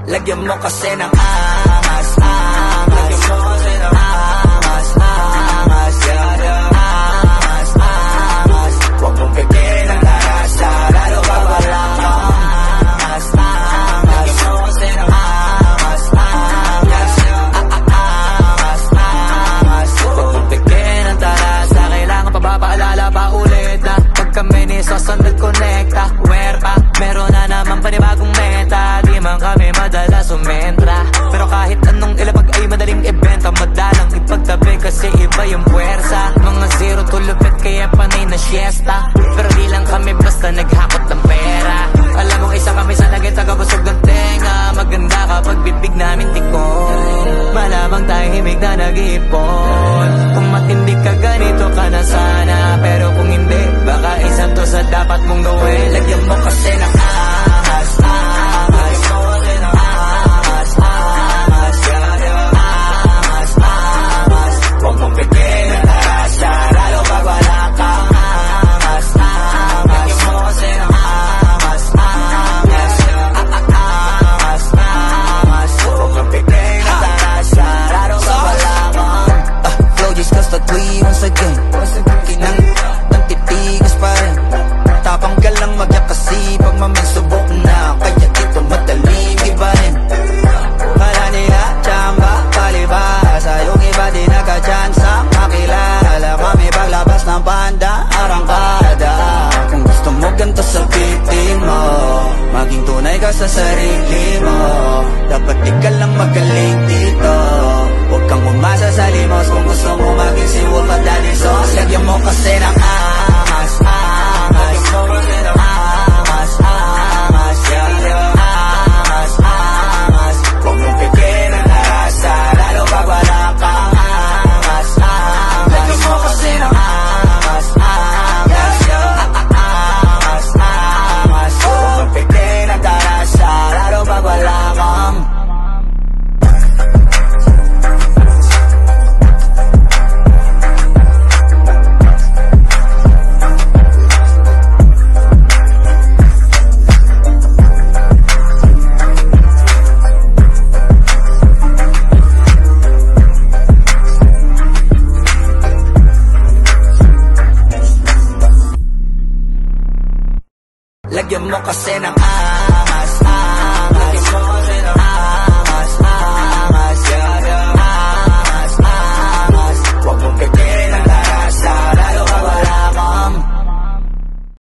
Lagyan mo kasi ng angas, angas. Lagyan mo kasi ng angas, angas, yeah, yeah. Angas, angas. Huwag mong pipin ang larasa, lalo pa wala kang angas, angas. Lagyan mo kasi ng angas, angas, angas, angas. Huwag mong pipin ang tarasa, kailangan pa ba paalala pa ulit na pag kami ni Soson nag-connecta, where pa? Meron na naman panibagong meta, di man kami madalas sumentra. Pero kahit anong ilapag ay madaling ibenta, madalang ipagtabi kasi iba yung puwersa. Mga zero to lupit kaya panay na siesta, pero di lang kami basta naghakot ng pera. Alam mong isa kami sa naging tagabusog ng tenga, maganda kapag bibig namin tikon, malamang tahimik na nag-iipon. Kung matindi ka ganito ka na sana, pero kung hindi baka isang to sa dapat mong gawin. Lagyan mo kasi ng angas, angas. Lagyan mo kasi ng angas, angas, yeah, yeah. Angas, angas. Huwag mong pipin ang larasa, lalo pag wala kang angas, angas. Lagyan mo kasi ng angas, angas, angas, angas. Huwag mong pipin ang larasa, lalo pag wala kang flow just cause that we once again kinang ng titigas pa rin. Tapang ka lang magyak kasi pag maminsubok na, kaya dito madaling ibahin. Kala nila tsamba, palibasa, yung iba di nagka-chance ang makilala kami paglabas ng banda, arangkada. Kung gusto mo ganito sabihin mo, maging tunay ka sa sarili mo. Dapat di ka lang magaling dito, huwag kang umasa sa limos. Kung gusto mo maging si Wolf at Daddy Sauce, lagyan mo kasi ng angas, angas. Lagyan mo kasi ng angas, angas, yeah, yeah. Angas, angas. Huwag mong pipin ang larasa, lalo pag wala kang angas, angas. Lagyan mo kasi ng angas, angas, yeah. Angas, angas. Huwag mong pipin ang larasa, lalo pag wala kang. Lagyan mo kasi ng angas, angas. Lagyan mo